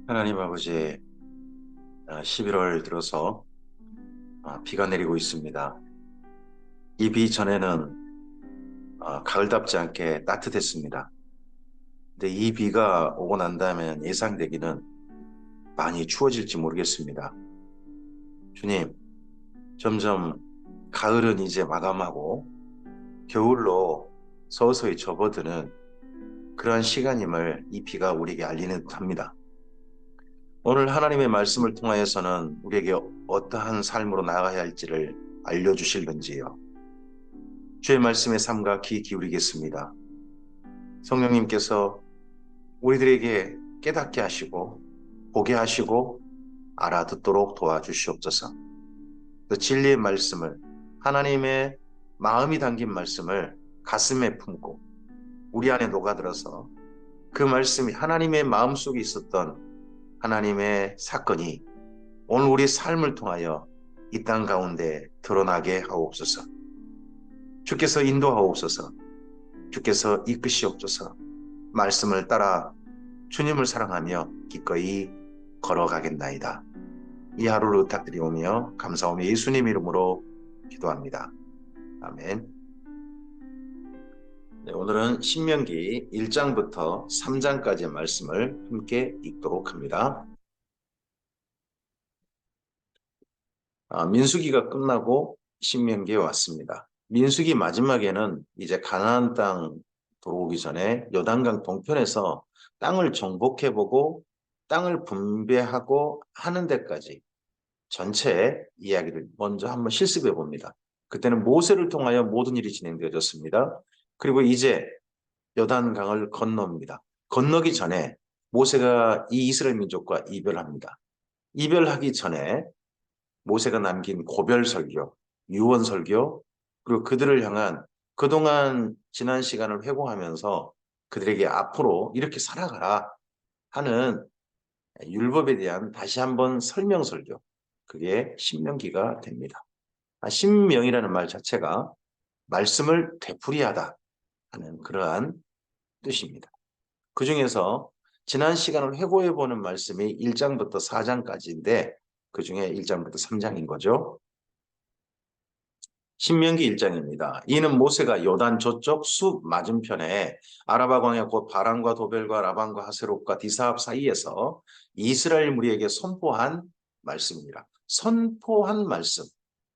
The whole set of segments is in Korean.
하나님 아버지, 11월 들어서 비가 내리고 있습니다. 이 비 전에는 가을답지 않게 따뜻했습니다. 근데 이 비가 오고 난 다음에 예상되기는 많이 추워질지 모르겠습니다. 주님, 점점 가을은 이제 마감하고 겨울로 서서히 접어드는 그러한 시간임을 이 비가 우리에게 알리는 듯합니다. 오늘 하나님의 말씀을 통하여서는 우리에게 어떠한 삶으로 나아가야 할지를 알려주실런지요. 주의 말씀에 삼가 귀 기울이겠습니다. 성령님께서 우리들에게 깨닫게 하시고 보게 하시고 알아듣도록 도와주시옵소서. 그 진리의 말씀을 하나님의 마음이 담긴 말씀을 가슴에 품고 우리 안에 녹아들어서 그 말씀이 하나님의 마음속에 있었던 하나님의 사건이 오늘 우리 삶을 통하여 이 땅 가운데 드러나게 하옵소서. 주께서 인도하옵소서. 주께서 이끄시옵소서. 말씀을 따라 주님을 사랑하며 기꺼이 걸어가겠나이다. 이 하루를 부탁드리오며 감사하며 예수님 이름으로 기도합니다. 아멘. 네, 오늘은 신명기 1장부터 3장까지의 말씀을 함께 읽도록 합니다. 민수기가 끝나고 신명기에 왔습니다. 민수기 마지막에는 이제 가나안 땅 들어오기 전에 요단강 동편에서 땅을 정복해보고 땅을 분배하고 하는 데까지 전체 이야기를 먼저 한번 실습해 봅니다. 그때는 모세를 통하여 모든 일이 진행되어졌습니다. 그리고 이제 요단강을 건넙니다. 건너기 전에 모세가 이 이스라엘 민족과 이별합니다. 이별하기 전에 모세가 남긴 고별 설교, 유언 설교, 그리고 그들을 향한 그동안 지난 시간을 회고하면서 그들에게 앞으로 이렇게 살아가라 하는 율법에 대한 다시 한번 설명 설교. 그게 신명기가 됩니다. 신명이라는 말 자체가 말씀을 되풀이하다 하는 그러한 뜻입니다. 그 중에서 지난 시간을 회고해 보는 말씀이 1장부터 4장까지인데 그 중에 1장부터 3장인 거죠. 신명기 1장입니다. 이는 모세가 요단 저쪽 숲 맞은편에 아라바 광야 곧 바란과 도벨과 라반과 하세롯과 디사합 사이에서 이스라엘 무리에게 선포한 말씀입니다. 선포한 말씀.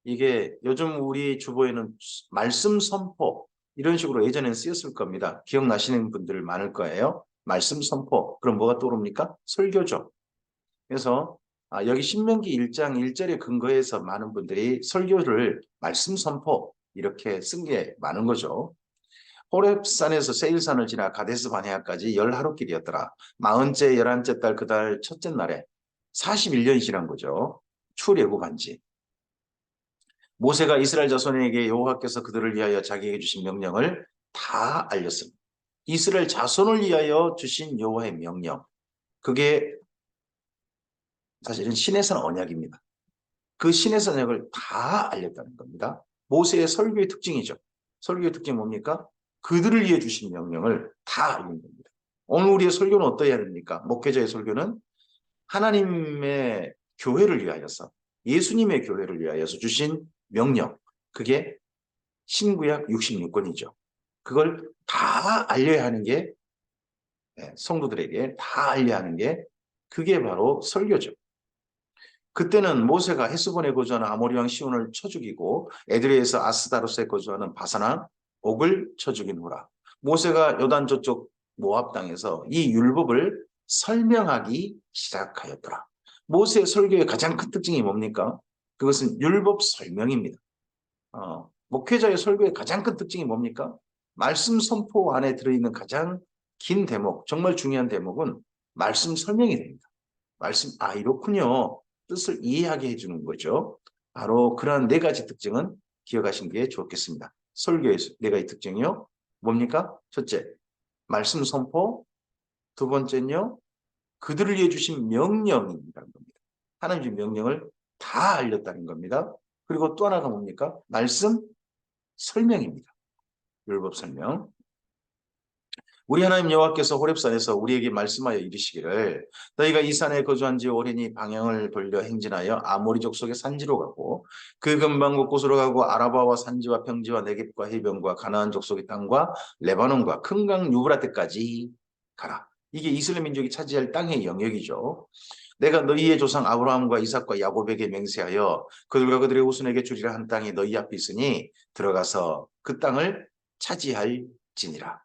이게 요즘 우리 주보에는 말씀 선포 이런 식으로 예전엔 쓰였을 겁니다. 기억나시는 분들 많을 거예요. 말씀 선포. 그럼 뭐가 떠오릅니까? 설교죠. 그래서 여기 신명기 1장 1절에 근거해서 많은 분들이 설교를 말씀 선포 이렇게 쓴 게 많은 거죠. 호렙산에서 세일산을 지나 가데스 바네아까지 10하루길이었더라. 40째 11째 달 그 달 첫째 날에 41년 지난 거죠. 출애굽한 지. 모세가 이스라엘 자손에게 여호와께서 그들을 위하여 자기에게 주신 명령을 다 알렸습니다. 이스라엘 자손을 위하여 주신 여호와의 명령. 그게 사실은 신에서는 언약입니다. 그 신의 선역을 다 알렸다는 겁니다. 모세의 설교의 특징이죠. 설교의 특징이 뭡니까? 그들을 위해 주신 명령을 다 알린 겁니다. 오늘 우리의 설교는 어떠해야 됩니까? 목회자의 설교는 하나님의 교회를 위하여서 예수님의 교회를 위하여서 주신 명령. 그게 신구약 66권이죠. 그걸 다 알려야 하는 게 성도들에게 다 알려야 하는 게 그게 바로 설교죠. 그때는 모세가 헤스본에 거주하는 아모리 왕 시온을 쳐 죽이고 에드레에서 아스다로스에 거주하는 바사나 옥을 쳐 죽인 후라. 모세가 요단 저쪽 모압 땅에서 이 율법을 설명하기 시작하였더라. 모세의 설교의 가장 큰 특징이 뭡니까? 그것은 율법 설명입니다. 목회자의 설교의 가장 큰 특징이 뭡니까? 말씀 선포 안에 들어있는 가장 긴 대목, 정말 중요한 대목은 말씀 설명이 됩니다. 말씀, 이렇군요. 뜻을 이해하게 해주는 거죠. 바로 그러한 네 가지 특징은 기억하시는 게 좋겠습니다. 설교의 네 가지 특징이요. 뭡니까? 첫째, 말씀 선포. 두 번째는요, 그들을 위해 주신 명령이라는 겁니다. 하나님의 명령을 다 알렸다는 겁니다. 그리고 또 하나가 뭡니까? 말씀 설명입니다. 율법 설명. 우리 하나님 여호와께서 호렙산에서 우리에게 말씀하여 이르시기를 너희가 이 산에 거주한 지 오래니 방향을 돌려 행진하여 아모리 족속의 산지로 가고 그 근방 곳곳으로 가고 아라바와 산지와 평지와 네겝과 해변과 가나안 족속의 땅과 레바논과 큰 강 유브라데까지 가라. 이게 이스라엘 민족이 차지할 땅의 영역이죠. 내가 너희의 조상 아브라함과 이삭과 야곱에게 맹세하여 그들과 그들의 후손에게 주리라 한 땅이 너희 앞에 있으니 들어가서 그 땅을 차지할지니라.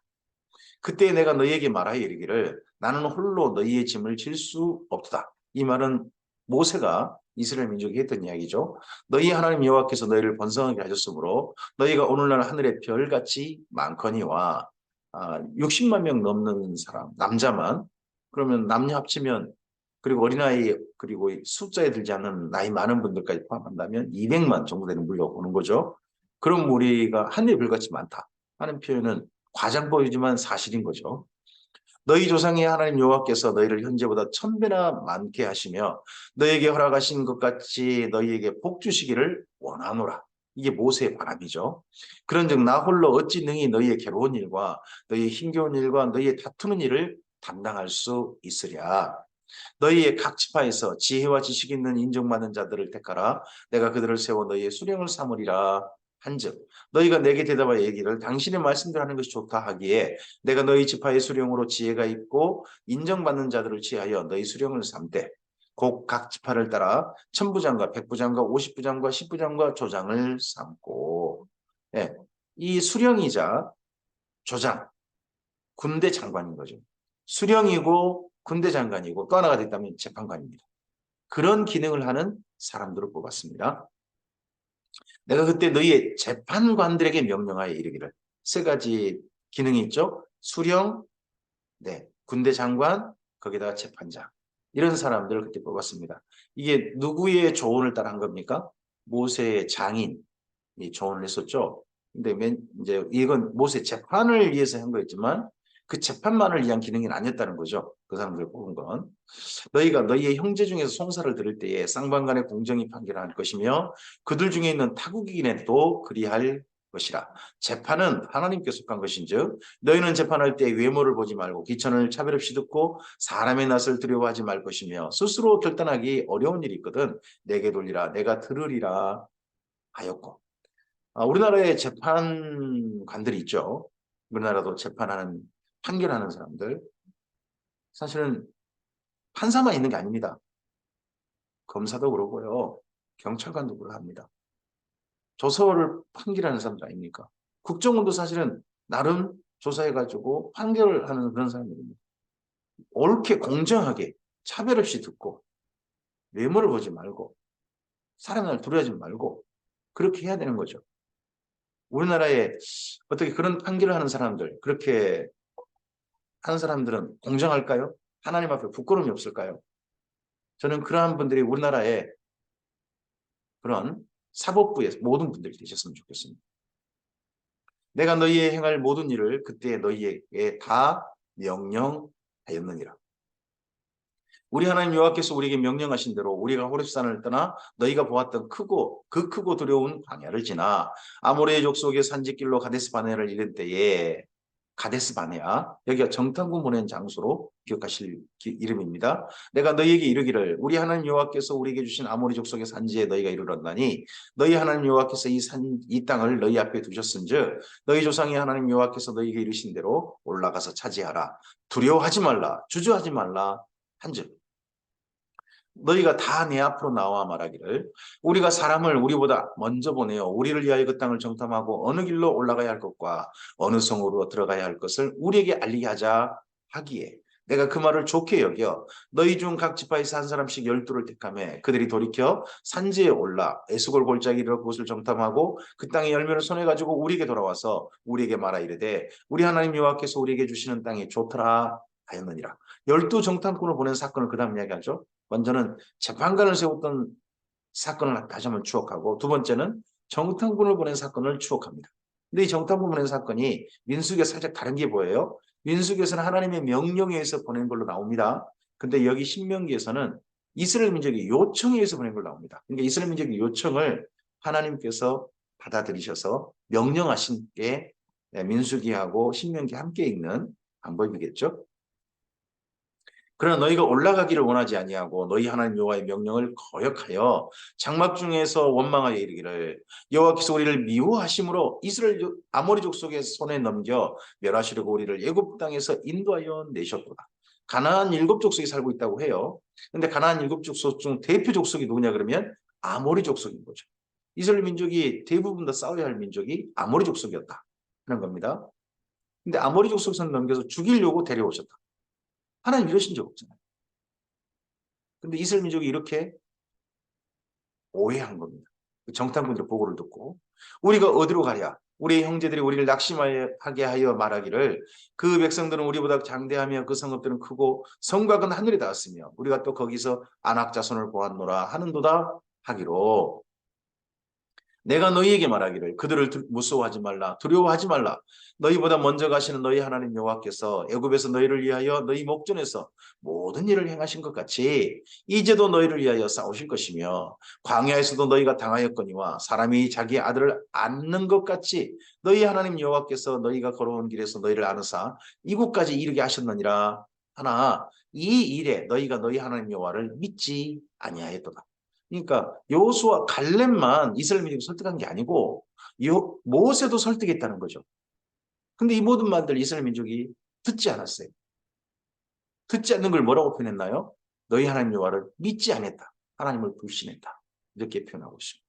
그때 내가 너희에게 말하여 이르기를 나는 홀로 너희의 짐을 질 수 없다. 이 말은 모세가 이스라엘 민족이 했던 이야기죠. 너희 하나님 여호와께서 너희를 번성하게 하셨으므로 너희가 오늘날 하늘의 별같이 많거니와 60만 명 넘는 사람, 남자만 그러면 남녀 합치면 그리고 어린아이 그리고 숫자에 들지 않는 나이 많은 분들까지 포함한다면 200만 정도 되는 무리가 오는 거죠. 그런 무리가 하늘의 별같이 많다 하는 표현은 과장 보이지만 사실인 거죠. 너희 조상의 하나님 여호와께서 너희를 현재보다 1000배나 많게 하시며 너희에게 허락하신 것 같이 너희에게 복 주시기를 원하노라. 이게 모세의 바람이죠. 그런즉 나 홀로 어찌 능히 너희의 괴로운 일과 너희의 힘겨운 일과 너희의 다투는 일을 담당할 수 있으랴. 너희의 각 지파에서 지혜와 지식 있는 인정받는 자들을 택하라. 내가 그들을 세워 너희의 수령을 삼으리라. 한즉 너희가 내게 대답하여 얘기를 당신의 말씀대로 하는 것이 좋다 하기에 내가 너희 지파의 수령으로 지혜가 있고 인정받는 자들을 취하여 너희 수령을 삼되 곧 각 지파를 따라 천부장과 백부장과 50부장과 10부장과 조장을 삼고 예, 이 수령이자 조장 군대 장관인 거죠. 수령이고 군대 장관이고 또 하나가 됐다면 재판관입니다. 그런 기능을 하는 사람들을 뽑았습니다. 내가 그때 너희의 재판관들에게 명령하여 이르기를 세 가지 기능이 있죠. 수령, 네, 군대 장관, 거기다가 재판장. 이런 사람들을 그때 뽑았습니다. 이게 누구의 조언을 따라 한 겁니까? 모세의 장인이 조언을 했었죠. 근데 이제 이건 모세 재판을 위해서 한 거였지만 그 재판만을 위한 기능이 아니었다는 거죠. 그 사람들 뽑은 건. 너희가 너희의 형제 중에서 송사를 들을 때에 쌍방간에 공정히 판결할 것이며 그들 중에 있는 타국인에도 그리할 것이라. 재판은 하나님께 속한 것인즉 너희는 재판할 때 외모를 보지 말고 귀천을 차별 없이 듣고 사람의 낯을 두려워하지 말 것이며 스스로 결단하기 어려운 일이 있거든 내게 돌리라 내가 들으리라 하였고 우리나라에 재판관들이 있죠. 우리나라도 재판하는 판결하는 사람들 사실은 판사만 있는 게 아닙니다. 검사도 그러고요. 경찰관도 그러합니다. 조서를 판결하는 사람들 아닙니까? 국정원도 사실은 나름 조사해가지고 판결을 하는 그런 사람들입니다. 옳게 공정하게 차별 없이 듣고 외모를 보지 말고 사람을 두려워하지 말고 그렇게 해야 되는 거죠. 우리나라에 어떻게 그런 판결을 하는 사람들 그렇게 하는 사람들은 공정할까요? 하나님 앞에 부끄러움이 없을까요? 저는 그러한 분들이 우리나라에 그런 사법부의 모든 분들이 되셨으면 좋겠습니다. 내가 너희의 행할 모든 일을 그때 너희에게 다 명령하였느니라. 우리 하나님 여호와께서 우리에게 명령하신 대로 우리가 호렙산을 떠나 너희가 보았던 크고 두려운 광야를 지나 아모레의 족속의 산지길로 가데스 바네아를 이른 때에 가데스 바네아 여기가 정탐꾼 보낸 장소로 기억하실 이름입니다. 내가 너희에게 이르기를 우리 하나님 여호와께서 우리에게 주신 아모리 족속의 산지에 너희가 이르렀나니 너희 하나님 여호와께서 이 땅을 너희 앞에 두셨은즉 너희 조상의 하나님 여호와께서 너희에게 이르신 대로 올라가서 차지하라. 두려워하지 말라 주저하지 말라 한즉 너희가 다 내 앞으로 나와 말하기를 우리가 사람을 우리보다 먼저 보내어 우리를 위하여 그 땅을 정탐하고 어느 길로 올라가야 할 것과 어느 성으로 들어가야 할 것을 우리에게 알리게 하자 하기에 내가 그 말을 좋게 여겨 너희 중 각 지파에서 한 사람씩 12를 택하며 그들이 돌이켜 산지에 올라 에스골 골짜기로 그곳을 정탐하고 그 땅의 열매를 손에 가지고 우리에게 돌아와서 우리에게 말하 이르되 우리 하나님 여호와께서 우리에게 주시는 땅이 좋더라 하였느니라. 12 정탐꾼을 보낸 사건을 그 다음 이야기하죠. 먼저는 재판관을 세웠던 사건을 다시 한번 추억하고 두 번째는 정탐꾼을 보낸 사건을 추억합니다. 근데 이 정탐꾼 보낸 사건이 민수기에 살짝 다른 게 보여요. 민수기에서는 하나님의 명령에 의해서 보낸 걸로 나옵니다. 근데 여기 신명기에서는 이스라엘 민족이 요청에 의해서 보낸 걸로 나옵니다. 그러니까 이스라엘 민족의 요청을 하나님께서 받아들이셔서 명령하신 게 민수기하고 신명기 함께 읽는 방법이겠죠. 그러나 너희가 올라가기를 원하지 아니하고 너희 하나님 여호와의 명령을 거역하여 장막 중에서 원망하여 이르기를 여호와께서 우리를 미워하심으로 이스라엘 아모리 족속의 손에 넘겨 멸하시려고 우리를 애굽 땅에서 인도하여 내셨도다. 가나안 7족속이 살고 있다고 해요. 근데 가나안 7족속 중 대표 족속이 누구냐 그러면 아모리 족속인 거죠. 이스라엘 민족이 대부분 다 싸워야 할 민족이 아모리 족속이었다 하는 겁니다. 근데 아모리 족속선 넘겨서 죽이려고 데려오셨다. 하나님 이러신 적 없잖아요. 근데 이스라엘 민족이 이렇게 오해한 겁니다. 정탐꾼들의 보고를 듣고 우리가 어디로 가랴? 우리의 형제들이 우리를 낙심하게 하여 말하기를 그 백성들은 우리보다 장대하며 그 성읍들은 크고 성곽은 하늘에 닿았으며 우리가 또 거기서 안악 자손을 보았노라 하는도다 하기로 내가 너희에게 말하기를 그들을 무서워하지 말라 두려워하지 말라 너희보다 먼저 가시는 너희 하나님 여호와께서 애굽에서 너희를 위하여 너희 목전에서 모든 일을 행하신 것 같이 이제도 너희를 위하여 싸우실 것이며 광야에서도 너희가 당하였거니와 사람이 자기 아들을 안는 것 같이 너희 하나님 여호와께서 너희가 걸어온 길에서 너희를 안으사 이곳까지 이르게 하셨느니라 하나 이 일에 너희가 너희 하나님 여호와를 믿지 아니하였도다. 그러니까 여호수아 갈렙만 이스라엘 민족을 설득한 게 아니고 모세도 설득했다는 거죠. 근데 이 모든 말들 이스라엘 민족이 듣지 않았어요. 듣지 않는 걸 뭐라고 표현했나요? 너희 하나님 여호와를 믿지 않았다. 하나님을 불신했다. 이렇게 표현하고 있습니다.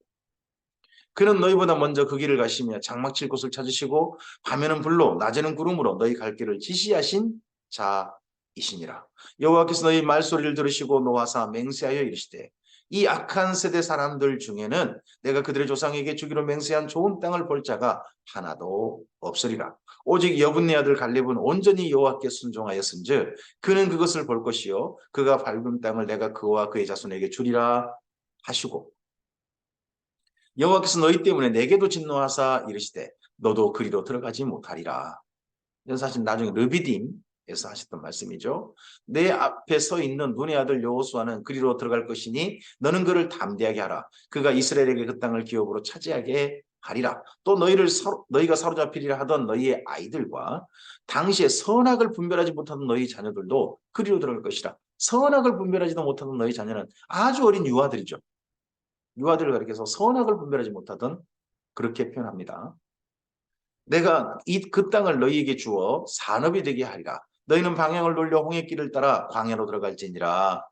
그는 너희보다 먼저 그 길을 가시며 장막 칠 곳을 찾으시고 밤에는 불로 낮에는 구름으로 너희 갈 길을 지시하신 자이시니라. 여호와께서 너희 말소리를 들으시고 노하사 맹세하여 이르시되 이 악한 세대 사람들 중에는 내가 그들의 조상에게 주기로 맹세한 좋은 땅을 볼 자가 하나도 없으리라. 오직 여분네 아들 갈렙은 온전히 여호와께 순종하였은즉 그는 그것을 볼 것이요 그가 밟은 땅을 내가 그와 그의 자손에게 주리라 하시고 여호와께서 너희 때문에 내게도 진노하사 이르시되 너도 그리로 들어가지 못하리라. 이건 사실 나중에 르비딤에서 하셨던 말씀이죠. 내 앞에 서 있는 눈의 아들 여호수아는 그리로 들어갈 것이니 너는 그를 담대하게 하라. 그가 이스라엘에게 그 땅을 기업으로 차지하게 하리라. 또 너희가 사로잡히리라 하던 너희의 아이들과 당시에 선악을 분별하지 못하던 너희 자녀들도 그리로 들어갈 것이라. 선악을 분별하지도 못하던 너희 자녀는 아주 어린 유아들이죠. 유아들을 가리켜서 선악을 분별하지 못하던 그렇게 표현합니다. 내가 그 땅을 너희에게 주어 산업이 되게 하리라. 너희는 방향을 돌려 홍해길을 따라 광야로 들어갈지니라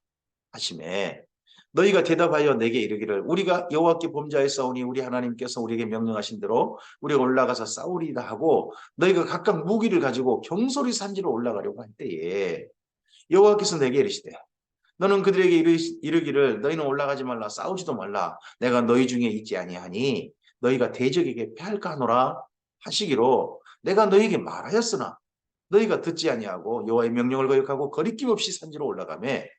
하시매 너희가 대답하여 내게 이르기를 우리가 여호와께 범죄하였사오니 우리 하나님께서 우리에게 명령하신 대로 우리가 올라가서 싸우리다 하고 너희가 각각 무기를 가지고 경솔히 산지로 올라가려고 할 때에 여호와께서 내게 이르시되 너는 그들에게 이르기를 너희는 올라가지 말라 싸우지도 말라 내가 너희 중에 있지 아니하니 너희가 대적에게 패할까 하노라 하시기로 내가 너희에게 말하였으나 너희가 듣지 아니하고 여호와의 명령을 거역하고 거리낌 없이 산지로 올라가매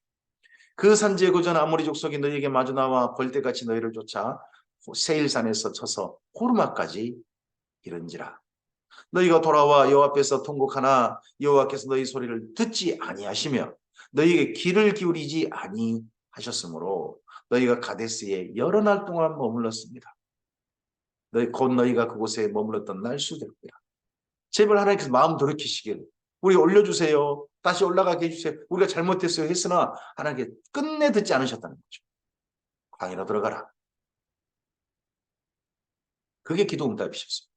그 산지에 고전 아모리 족속이 너희에게 마주 나와 벌떼같이 너희를 쫓아 세일산에서 쳐서 호르마까지 이른지라 너희가 돌아와 여호와 앞에서 통곡하나 여호와께서 너희 소리를 듣지 아니하시며 너희에게 귀를 기울이지 아니하셨으므로 너희가 가데스에 여러 날 동안 머물렀습니다. 곧 너희가 그곳에 머물렀던 날 수되리라. 제발 하나님께서 마음 돌이키시길 우리 올려주세요. 다시 올라가게 해주세요. 우리가 잘못했어요 했으나 하나님께 끝내 듣지 않으셨다는 거죠. 광야로 들어가라. 그게 기도 응답이셨어요.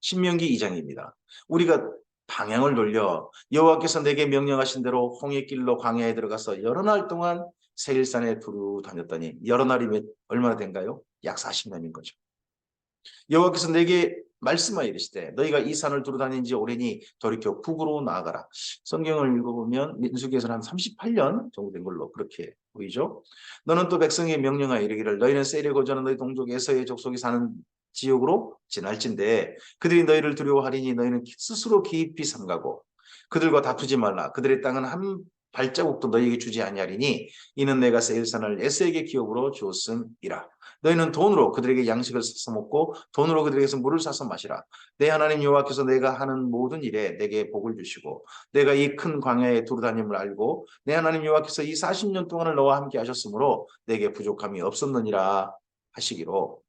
신명기 2장입니다. 우리가 방향을 돌려 여호와께서 내게 명령하신 대로 홍해길로 광야에 들어가서 여러 날 동안 세일산에 두루 다녔더니 여러 날이 얼마나 된가요? 약 40년인 거죠. 여호와께서 내게 말씀하여 이르시되 너희가 이 산을 두루 다닌 지 오래니 돌이켜 북으로 나아가라. 성경을 읽어보면 민수기에서는 한 38년 정도 된 걸로 그렇게 보이죠. 너는 또 백성에게 명령하여 이르기를 너희는 세일에 거주하는 너희 동족 에서의 족속이 사는 지역으로 지날진대 그들이 너희를 두려워하리니 너희는 스스로 깊이 삼가고 그들과 다투지 말라. 그들의 땅은 한 발자국도 너희에게 주지 아니하리니 이는 내가 세일산을 에서에게 기업으로 주었음이라. 너희는 돈으로 그들에게 양식을 사서 먹고 돈으로 그들에게서 물을 사서 마시라. 내 하나님 여호와께서 내가 하는 모든 일에 내게 복을 주시고 내가 이 큰 광야에 두루 다님을 알고 내 하나님 여호와께서 이 40년 동안을 너와 함께 하셨으므로 내게 부족함이 없었느니라 하시기로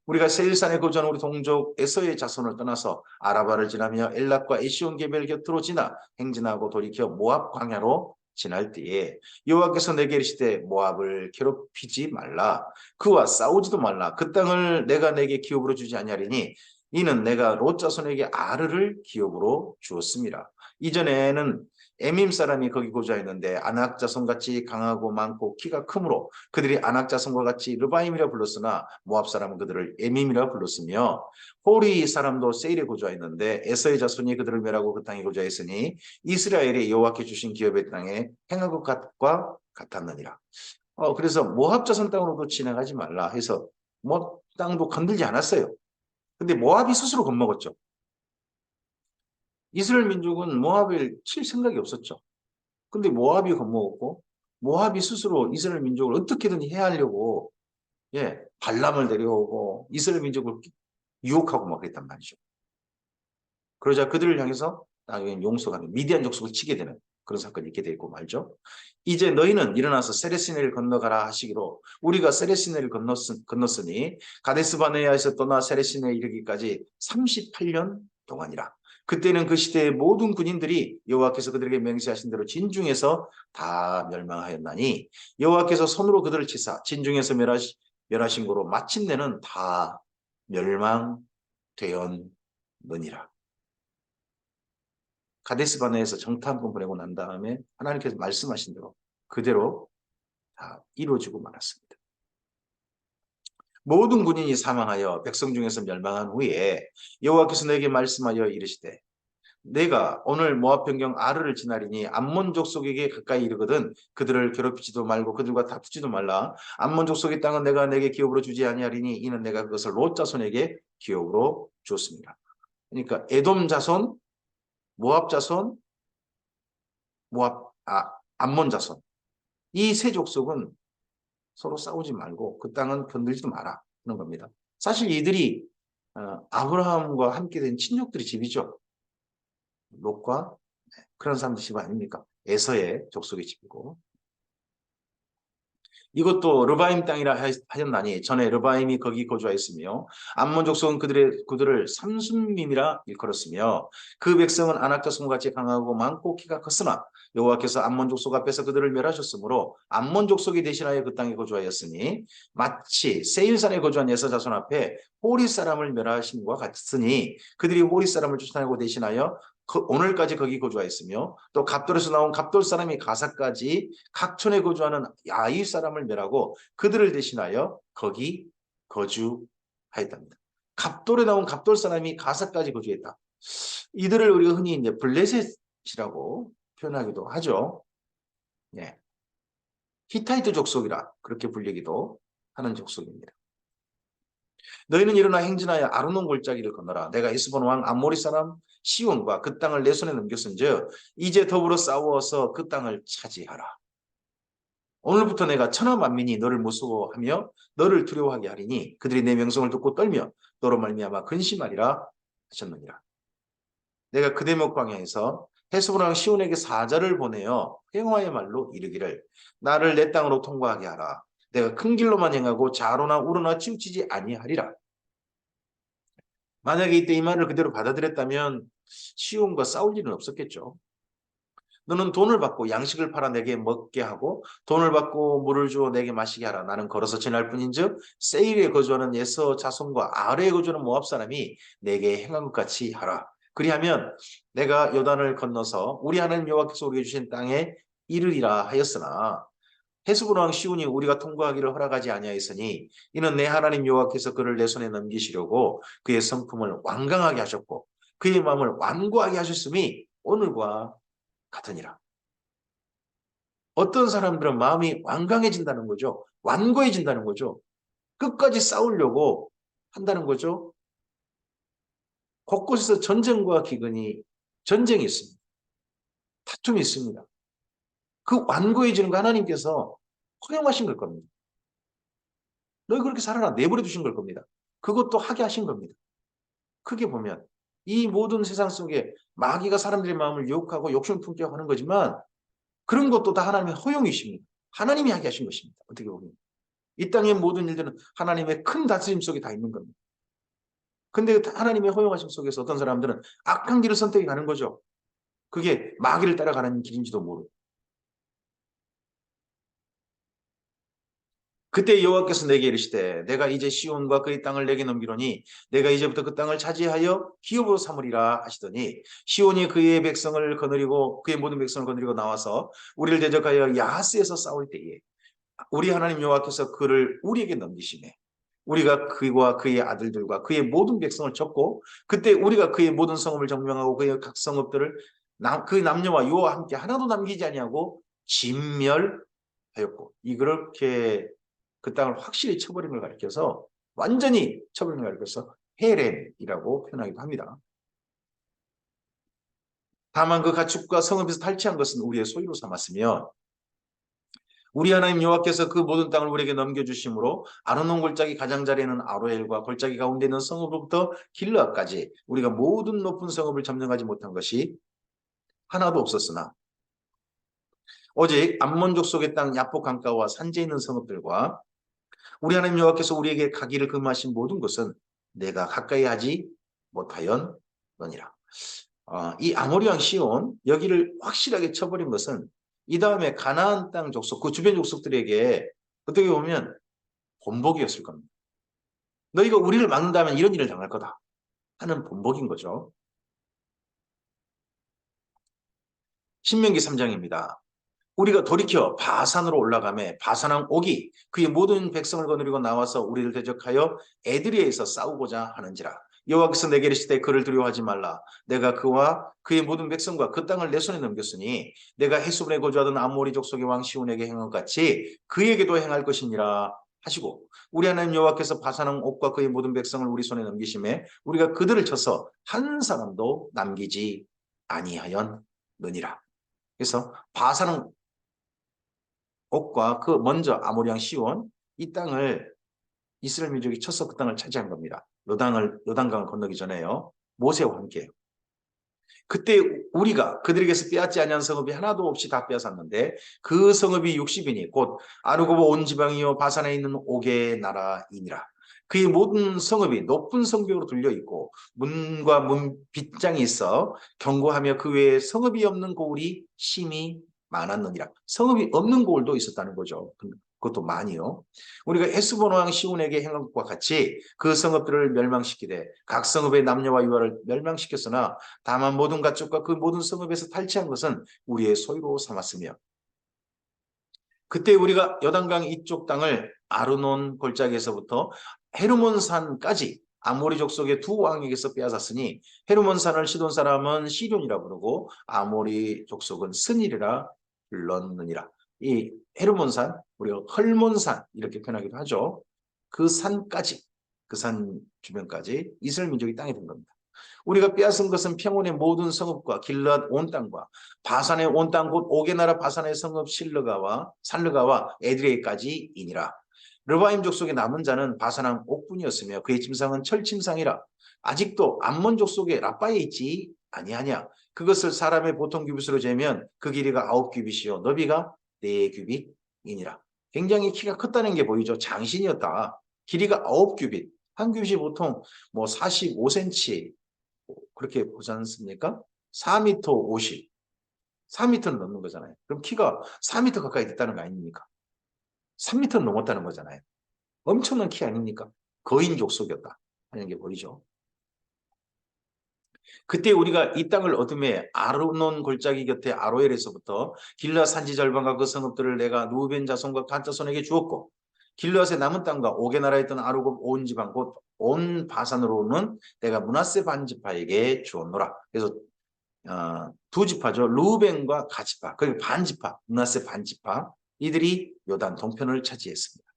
우리가 세일산에 거주하는 우리 동족 에서의 자손을 떠나서 아라바를 지나며 엘락과 에시온게벨 곁으로 지나 행진하고 돌이켜 모압 광야로 지날 때에 여호와께서 내게 이르시되 모압을 괴롭히지 말라. 그와 싸우지도 말라. 그 땅을 내가 내게 기업으로 주지 아니하리니 이는 내가 롯 자손에게 아르를 기업으로 주었습니다. 이전에는 에밈 사람이 거기 거주하였는데 아낙 자손같이 강하고 많고 키가 크므로 그들이 아낙 자손과 같이 르바임이라 불렀으나 모압 사람은 그들을 에밈이라 불렀으며 호리 사람도 세일에 거주하였는데 에서의 자손이 그들을 멸하고 그 땅에 거주하였으니 이스라엘이 여호와께 주신 기업의 땅에 행한 것과 같았느니라. 그래서 모압 자손 땅으로도 지나가지 말라 해서 모압 땅도 건들지 않았어요. 근데 모압이 스스로 겁먹었죠. 이스라엘 민족은 모압을 칠 생각이 없었죠. 근데 모압이 겁먹었고 모압이 스스로 이스라엘 민족을 어떻게든 해하려고 발람을 데려오고 이스라엘 민족을 유혹하고 막 그랬단 말이죠. 그러자 그들을 향해서 나중에 용서가 되는 미디안 족속을 치게 되는 그런 사건이 있게 되고 말죠. 이제 너희는 일어나서 세레시네를 건너가라 하시기로 우리가 세레시네를 건넜으니 가데스바네아에서 떠나 세레시네에 이르기까지 38년 동안이라. 그때는 그 시대의 모든 군인들이 여호와께서 그들에게 맹세하신 대로 진중에서 다 멸망하였나니 여호와께서 손으로 그들을 치사 진중에서 멸하신 거로 마침내는 다 멸망되었느니라. 가데스바네에서 정탐 한번 보내고 난 다음에 하나님께서 말씀하신 대로 그대로 다 이루어지고 말았습니다. 모든 군인이 사망하여 백성 중에서 멸망한 후에 여호와께서 내게 말씀하여 이르시되 내가 오늘 모압 변경 아르를 지나리니 암몬 족속에게 가까이 이르거든 그들을 괴롭히지도 말고 그들과 다투지도 말라. 암몬 족속의 땅은 내가 내게 기업으로 주지 아니하리니 이는 내가 그것을 롯 자손에게 기업으로 줬습니다. 그러니까 에돔 자손, 모압 자손, 암몬 자손 이 세 족속은 서로 싸우지 말고 그 땅은 건들지도 마라 하는 겁니다. 사실 이들이 아브라함과 함께 된 친족들의 집이죠. 롯과 그런 사람들 집 아닙니까? 에서의 족속의 집이고 이것도 르바임 땅이라 하였나니 전에 르바임이 거기 거주하였으며 암몬 족속은 그들을 삼순밈이라 일컬었으며 그 백성은 아낙 자손과 같이 강하고 많고 키가 컸으나 여호와께서 암몬 족속 앞에서 그들을 멸하셨으므로 암몬 족속이 대신하여 그 땅에 거주하였으니 마치 세일산에 거주한 예서 자손 앞에 호리 사람을 멸하심과 같으니 그들이 호리 사람을 쫓아내고 대신하여 오늘까지 거기 거주하였으며 또 갑돌에서 나온 갑돌 사람이 가사까지 각촌에 거주하는 야이 사람을 멸하고 그들을 대신하여 거기 거주하였답니다. 갑돌에 나온 갑돌 사람이 가사까지 거주했다. 이들을 우리가 흔히 이제 블레셋이라고 표현하기도 하죠. 예. 히타이트 족속이라 그렇게 불리기도 하는 족속입니다. 너희는 일어나 행진하여 아르논 골짜기를 건너라. 내가 에스본 왕 암모리 사람 시온과 그 땅을 내 손에 넘겼은즉 이제 더불어 싸워서 그 땅을 차지하라. 오늘부터 내가 천하 만민이 너를 무서워하며 너를 두려워하게 하리니 그들이 내 명성을 듣고 떨며 너로 말미암아 근심하리라 하셨느니라. 내가 그대목 광야에서 헤스본 왕 시온에게 사자를 보내어 평화의 말로 이르기를 나를 내 땅으로 통과하게 하라. 내가 큰 길로만 행하고 좌로나 우로나 치우치지 아니하리라. 만약에 이때 이 말을 그대로 받아들였다면 시온과 싸울 일은 없었겠죠. 너는 돈을 받고 양식을 팔아 내게 먹게 하고 돈을 받고 물을 주어 내게 마시게 하라. 나는 걸어서 지날 뿐인즉 세일에 거주하는 예서 자손과 아래에 거주하는 모압 사람이 내게 행한 것 같이 하라. 그리하면 내가 요단을 건너서 우리 하나님 여호와께서 우리에게 주신 땅에 이르리라 하였으나 헤스본 왕 시온이 우리가 통과하기를 허락하지 아니하였으니 이는 내 하나님 여호와께서 그를 내 손에 넘기시려고 그의 성품을 완강하게 하셨고 그의 마음을 완고하게 하셨음이 오늘과 같으니라. 어떤 사람들은 마음이 완강해진다는 거죠. 완고해진다는 거죠. 끝까지 싸우려고 한다는 거죠. 곳곳에서 전쟁과 전쟁이 있습니다. 다툼이 있습니다. 그 완고해지는 거 하나님께서 허용하신 걸 겁니다. 너희 그렇게 살아라 내버려 두신 걸 겁니다. 그것도 하게 하신 겁니다. 크게 보면 이 모든 세상 속에 마귀가 사람들의 마음을 유혹하고 욕심을 품게 하는 거지만 그런 것도 다 하나님의 허용이십니다. 하나님이 하게 하신 것입니다. 어떻게 보면. 이 땅의 모든 일들은 하나님의 큰 다스림 속에 다 있는 겁니다. 근데 하나님의 허용하심 속에서 어떤 사람들은 악한 길을 선택해 가는 거죠. 그게 마귀를 따라가는 길인지도 모르고. 그때 여호와께서 내게 이르시되 내가 이제 시온과 그의 땅을 내게 넘기노니 내가 이제부터 그 땅을 차지하여 기업으로 삼으리라 하시더니 시온이 그의 백성을 거느리고 그의 모든 백성을 거느리고 나와서 우리를 대적하여 야하스에서 싸울 때에 우리 하나님 여호와께서 그를 우리에게 넘기시네. 우리가 그와 그의 아들들과 그의 모든 백성을 쳤고 그때 우리가 그의 모든 성읍을 점령하고 그의 각 성읍들을 그 남녀와 유아와 함께 하나도 남기지 아니하고 진멸하였고 이렇게 그 땅을 확실히 쳐버린 걸 가리켜서 완전히 쳐버린 걸 가리켜서 헤렘이라고 표현하기도 합니다. 다만 그 가축과 성읍에서 탈취한 것은 우리의 소유로 삼았으며 우리 하나님 여호와께서 그 모든 땅을 우리에게 넘겨주심으로 아르논 골짜기 가장자리에 있는 아로엘과 골짜기 가운데 있는 성읍으로부터 길르앗까지 우리가 모든 높은 성읍을 점령하지 못한 것이 하나도 없었으나 오직 암몬 족속의 땅 야포 강가와 산지에 있는 성읍들과 우리 하나님 여호와께서 우리에게 가기를 금하신 모든 것은 내가 가까이 하지 못하였느니라. 이 아모리 왕 시온 여기를 확실하게 쳐버린 것은 이 다음에 가나안 땅 족속 그 주변 족속들에게 어떻게 보면 본보기였을 겁니다. 너희가 우리를 막는다면 이런 일을 당할 거다 하는 본보기인 거죠. 신명기 3장입니다. 우리가 돌이켜 바산으로 올라가매 바산왕 옥이 그의 모든 백성을 거느리고 나와서 우리를 대적하여 에드리에에서 싸우고자 하는지라. 여호와께서 내게 이르시되 그를 두려워하지 말라. 내가 그와 그의 모든 백성과 그 땅을 내 손에 넘겼으니 내가 헤스본에 거주하던 아모리 족속의 왕 시온에게 행한 것 같이 그에게도 행할 것이니라 하시고 우리 하나님 여호와께서 바산왕 옥과 그의 모든 백성을 우리 손에 넘기심에 우리가 그들을 쳐서 한 사람도 남기지 아니하였느니라. 그래서 바산왕 옥과 그 먼저 아모리 왕 시온 이 땅을 이스라엘 민족이 쳐서 그 땅을 차지한 겁니다. 요단강을 건너기 전에요. 모세와 함께. 그때 우리가 그들에게서 빼앗지 아니한 성읍이 하나도 없이 다 빼앗았는데 그 성읍이 60이니 곧 아르고보 온 지방이요 바산에 있는 옥의 나라이니라. 그의 모든 성읍이 높은 성벽으로 둘려 있고 문과 문 빗장이 있어 견고하며 그 외에 성읍이 없는 고을이 심히 많았느니라. 성읍이 없는 고을도 있었다는 거죠. 그것도 많이요. 우리가 헤스본 왕 시온에게 행한 것과 같이 그 성읍들을 멸망시키되 각 성읍의 남녀와 유아를 멸망시켰으나 다만 모든 가축과 그 모든 성읍에서 탈취한 것은 우리의 소유로 삼았으며 그때 우리가 여단강 이쪽 땅을 아르논 골짜기에서부터 헤르몬산까지 아모리 족속의 두 왕에게서 빼앗았으니 헤르몬산을 시돈 사람은 시돈이라 부르고 아모리 족속은 스닐이라 불렀느니라. 이 헤르몬산 우리가 헐몬산 이렇게 표현하기도 하죠. 그 산까지 그 산 주변까지 이스라엘 민족이 땅이 된 겁니다. 우리가 빼앗은 것은 평원의 모든 성읍과 길앗 온 땅과 바산의 온 땅 곧 옥의 나라 바산의 성읍 살르가와 에드레이까지이니라. 르바임 족속의 남은 자는 바산왕 옥뿐이었으며 그의 침상은 철침상이라. 아직도 암몬 족속의 라빠에 있지 아니하냐. 그것을 사람의 보통 규빗으로 재면 그 길이가 9규빗이요 너비가 4규빗이니라. 굉장히 키가 컸다는 게 보이죠. 장신이었다. 길이가 9규빗. 한 규빗이 보통 뭐 45cm 그렇게 보지 않습니까? 4m 50. 4m는 넘는 거잖아요. 그럼 키가 4m 가까이 됐다는 거 아닙니까? 3m는 넘었다는 거잖아요. 엄청난 키 아닙니까? 거인 족속이었다 하는 게 보이죠. 그때 우리가 이 땅을 얻음에 아르논 골짜기 곁에 아로엘에서부터 길앗 산지 절반과 그 성읍들을 내가 루벤 자손과 갓 자손에게 주었고 길앗의 남은 땅과 옥의 나라에 있던 아르곱 온 지방 곧 온 바산으로는 내가 므낫세 반지파에게 주었노라. 그래서 두 지파죠. 루벤과 가지파 그리고 반지파 므낫세 반지파 이들이 요단 동편을 차지했습니다.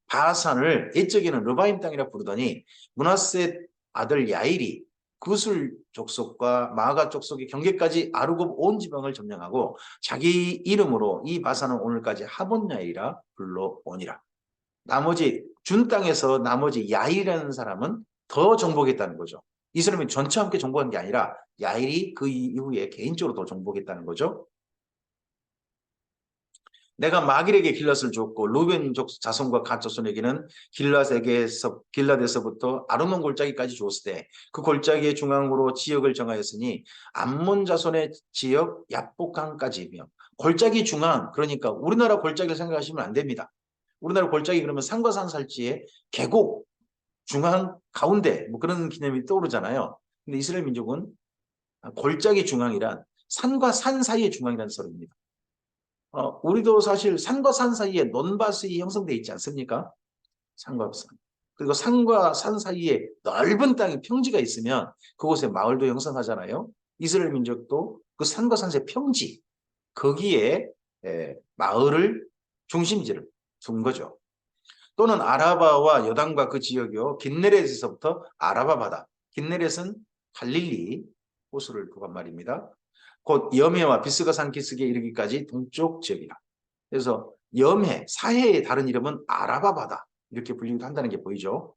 바산을 옛적에는 르바임 땅이라 부르더니 므낫세 아들 야일이 구술 족속과 마가 족속의 경계까지 아르곱 온 지방을 점령하고 자기 이름으로 이 바산은 오늘까지 하본 야일이라 불러오니라. 나머지 준 땅에서 나머지 야일이라는 사람은 더 정복했다는 거죠. 이스라엘이 전체 함께 정복한 게 아니라 야일이 그 이후에 개인적으로 더 정복했다는 거죠. 내가 마길에게 길랏을 줬고 루벤족 자손과 갓 자손에게는 길랏에서부터 아르논 골짜기까지 줬을 때 그 골짜기의 중앙으로 지역을 정하였으니 암몬 자손의 지역 야복강까지이며 골짜기 중앙 그러니까 우리나라 골짜기를 생각하시면 안 됩니다. 우리나라 골짜기 그러면 산과 산 살지에 계곡 중앙 가운데 뭐 그런 개념이 떠오르잖아요. 근데 이스라엘 민족은 골짜기 중앙이란 산과 산 사이의 중앙이라는 소리입니다. 우리도 사실 산과 산 사이에 논밭이 형성되어 있지 않습니까? 산과 산. 그리고 산과 산 사이에 넓은 땅이 평지가 있으면 그곳에 마을도 형성하잖아요. 이스라엘 민족도 그 산과 산 사이 평지 거기에 마을을 중심지를 둔 거죠. 또는 아라바와 여단과 그 지역이요. 긴네렛에서부터 아라바 바다. 긴네렛은 갈릴리 호수를 두간 말입니다. 곧 염해와 비스가 산 기슭에 이르기까지 동쪽 지역이라. 그래서 염해, 사해의 다른 이름은 아라바 바다 이렇게 불리기도 한다는 게 보이죠.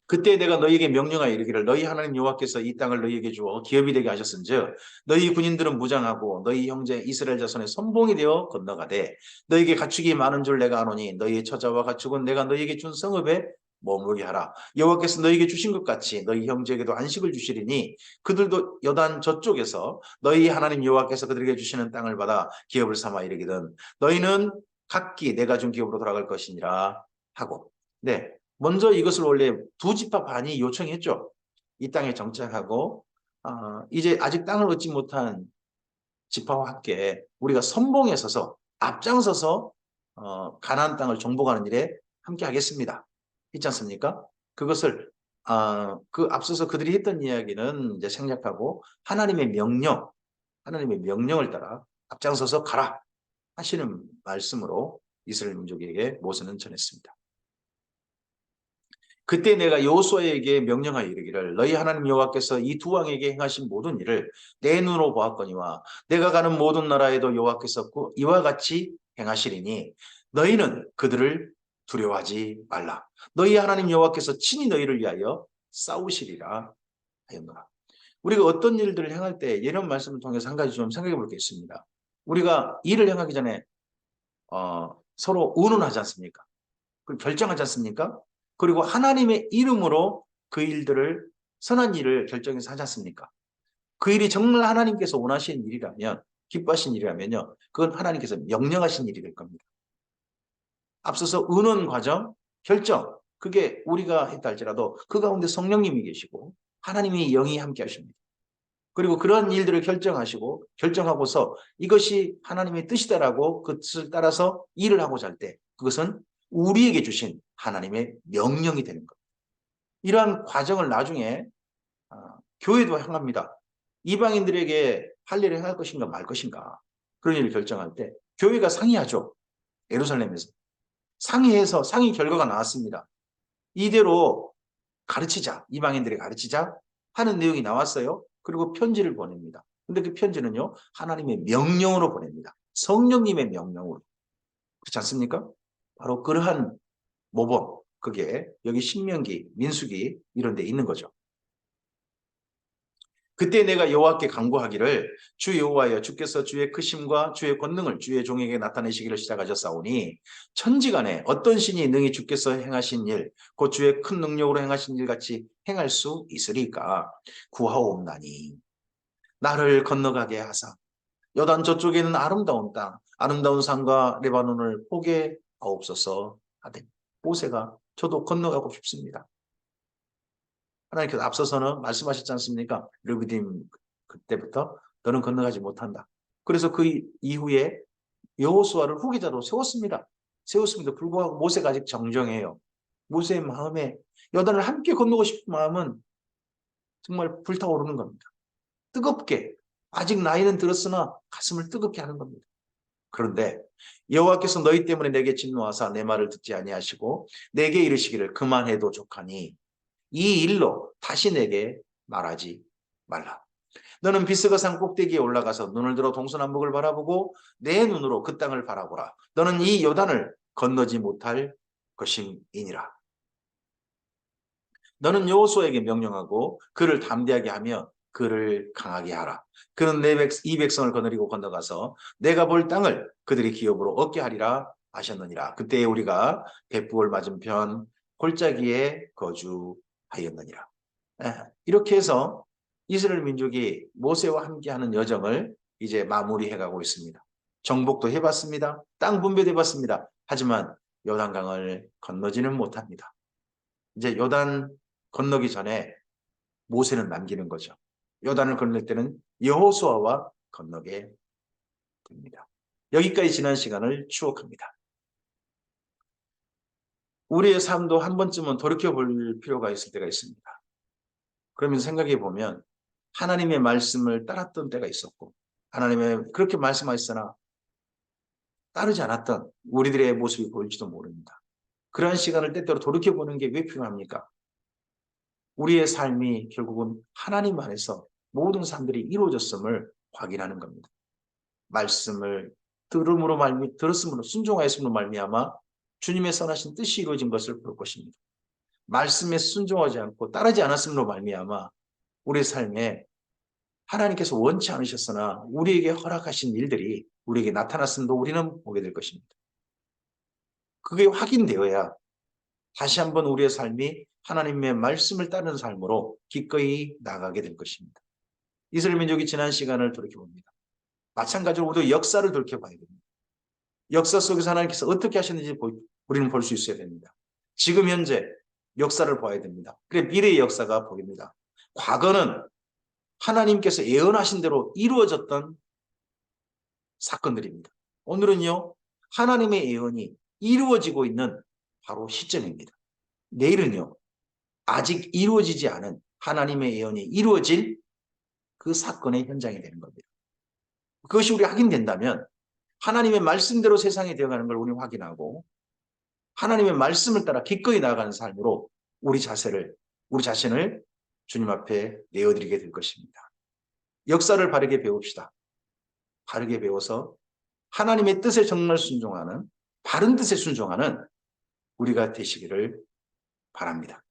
그때 내가 너희에게 명령하여 이르기를 너희 하나님 여호와께서 이 땅을 너희에게 주어 기업이 되게 하셨은즉 너희 군인들은 무장하고 너희 형제 이스라엘 자손의 선봉이 되어 건너가되 너희에게 가축이 많은 줄 내가 아노니 너희의 처자와 가축은 내가 너희에게 준 성읍에 머물게 하라. 여호와께서 너희에게 주신 것 같이 너희 형제에게도 안식을 주시리니 그들도 여단 저쪽에서 너희 하나님 여호와께서 그들에게 주시는 땅을 받아 기업을 삼아 이르기든 너희는 각기 내가 준 기업으로 돌아갈 것이니라 하고 네. 먼저 이것을 원래 두 지파 반이 요청했죠. 이 땅에 정착하고 이제 아직 땅을 얻지 못한 지파와 함께 우리가 선봉에 서서 앞장서서 가나안 땅을 정복하는 일에 함께 하겠습니다. 있지 않습니까? 그것을 그 앞서서 그들이 했던 이야기는 이제 생략하고 하나님의 명령을 따라 앞장서서 가라 하시는 말씀으로 이스라엘 민족에게 모세는 전했습니다. 그때 내가 여호수아에게 명령하여 이르기를 너희 하나님 여호와께서 이 두 왕에게 행하신 모든 일을 내 눈으로 보았거니와 내가 가는 모든 나라에도 여호와께서 이와 같이 행하시리니 너희는 그들을 두려워하지 말라. 너희 하나님 여호와께서 친히 너희를 위하여 싸우시리라 하였노라. 우리가 어떤 일들을 행할 때 이런 말씀을 통해서 한 가지 좀 생각해 볼 게 있습니다. 우리가 일을 행하기 전에 서로 의논하지 않습니까? 결정하지 않습니까? 그리고 하나님의 이름으로 그 일들을 선한 일을 결정해서 하지 않습니까? 그 일이 정말 하나님께서 원하시는 일이라면 기뻐하신 일이라면요. 그건 하나님께서 명령하신 일이 될 겁니다. 앞서서 의논 과정, 결정 그게 우리가 했다 할지라도 그 가운데 성령님이 계시고 하나님이 영이 함께 하십니다. 그리고 그런 일들을 결정하고서 이것이 하나님의 뜻이다라고 그 뜻을 따라서 일을 하고자 할 때 그것은 우리에게 주신 하나님의 명령이 되는 겁니다. 이러한 과정을 나중에 교회도 향합니다. 이방인들에게 할 일을 행할 것인가 말 것인가 그런 일을 결정할 때 교회가 상의하죠. 예루살렘에서. 상의해서 상의 결과가 나왔습니다. 이대로 가르치자. 이방인들에게 가르치자 하는 내용이 나왔어요. 그리고 편지를 보냅니다. 근데 그 편지는요. 하나님의 명령으로 보냅니다. 성령님의 명령으로. 그렇지 않습니까? 바로 그러한 모범, 그게 여기 신명기, 민수기 이런 데 있는 거죠. 그때 내가 여호와께 간구하기를 주 여호와여 주께서 주의 크심과 주의 권능을 주의 종에게 나타내시기를 시작하셨사오니 천지간에 어떤 신이 능히 주께서 행하신 일, 곧 주의 큰 능력으로 행하신 일 같이 행할 수 있으리까 구하옵나니 나를 건너가게 하사 여단 저쪽에는 아름다운 땅, 아름다운 산과 레바논을 보게 하옵소서 하되 모세가 저도 건너가고 싶습니다. 하나님께서 앞서서는 말씀하셨지 않습니까? 르비딤 그때부터 너는 건너가지 못한다. 그래서 그 이후에 여호수아를 후계자로 세웠습니다. 세웠음에도 불구하고 모세가 아직 정정해요. 모세의 마음에 여단을 함께 건너고 싶은 마음은 정말 불타오르는 겁니다. 뜨겁게 아직 나이는 들었으나 가슴을 뜨겁게 하는 겁니다. 그런데 여호와께서 너희 때문에 내게 진노하사 내 말을 듣지 아니하시고 내게 이르시기를 그만해도 족하니 이 일로 다시 내게 말하지 말라. 너는 비스가 산 꼭대기에 올라가서 눈을 들어 동서남북을 바라보고 내 눈으로 그 땅을 바라보라. 너는 이 요단을 건너지 못할 것임이니라. 너는 여호수아에게 명령하고 그를 담대하게 하며 그를 강하게 하라. 그는 이 백성을 거느리고 건너가서 내가 볼 땅을 그들이 기업으로 얻게 하리라 하셨느니라. 그때 우리가 벳부올 맞은편 골짜기에 거주하였느니라. 이렇게 해서 이스라엘 민족이 모세와 함께하는 여정을 이제 마무리해 가고 있습니다. 정복도 해봤습니다. 땅 분배도 해봤습니다. 하지만 요단강을 건너지는 못합니다. 이제 요단 건너기 전에 모세는 남기는 거죠. 요단을 건널 때는 여호수아와 건너게 됩니다. 여기까지 지난 시간을 추억합니다. 우리의 삶도 한 번쯤은 돌이켜볼 필요가 있을 때가 있습니다. 그러면서 생각해 보면 하나님의 말씀을 따랐던 때가 있었고 하나님의 그렇게 말씀하셨으나 따르지 않았던 우리들의 모습이 보일지도 모릅니다. 그러한 시간을 때때로 돌이켜보는 게 왜 필요합니까? 우리의 삶이 결국은 하나님 안에서 모든 삶들이 이루어졌음을 확인하는 겁니다. 말씀을 들었음으로 순종하였음으로 말미암아 주님의 선하신 뜻이 이루어진 것을 볼 것입니다. 말씀에 순종하지 않고 따르지 않았음으로 말미암아 우리의 삶에 하나님께서 원치 않으셨으나 우리에게 허락하신 일들이 우리에게 나타났음도 우리는 보게 될 것입니다. 그게 확인되어야 다시 한번 우리의 삶이 하나님의 말씀을 따르는 삶으로 기꺼이 나가게 될 것입니다. 이스라엘 민족이 지난 시간을 돌이켜봅니다. 마찬가지로 우리도 역사를 돌이켜봐야 됩니다. 역사 속에서 하나님께서 어떻게 하셨는지 우리는 볼 수 있어야 됩니다. 지금 현재 역사를 봐야 됩니다. 그래 미래의 역사가 보입니다. 과거는 하나님께서 예언하신 대로 이루어졌던 사건들입니다. 오늘은요. 하나님의 예언이 이루어지고 있는 바로 시점입니다. 내일은요. 아직 이루어지지 않은 하나님의 예언이 이루어질 그 사건의 현장이 되는 겁니다. 그것이 우리 확인된다면 하나님의 말씀대로 세상이 되어가는 걸 우리 확인하고 하나님의 말씀을 따라 기꺼이 나아가는 삶으로 우리 자신을 주님 앞에 내어드리게 될 것입니다. 역사를 바르게 배웁시다. 바르게 배워서 하나님의 뜻에 정말 순종하는 바른 뜻에 순종하는 우리가 되시기를 바랍니다.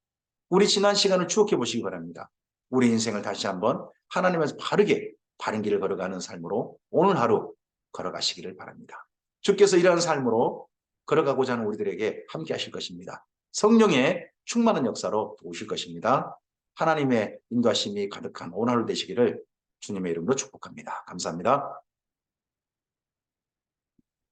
우리 지난 시간을 추억해 보시기 바랍니다. 우리 인생을 다시 한번 하나님에서 바른 길을 걸어가는 삶으로 오늘 하루 걸어가시기를 바랍니다. 주께서 이러한 삶으로 걸어가고자 하는 우리들에게 함께 하실 것입니다. 성령의 충만한 역사로 도우실 것입니다. 하나님의 인도하심이 가득한 오늘 하루 되시기를 주님의 이름으로 축복합니다. 감사합니다.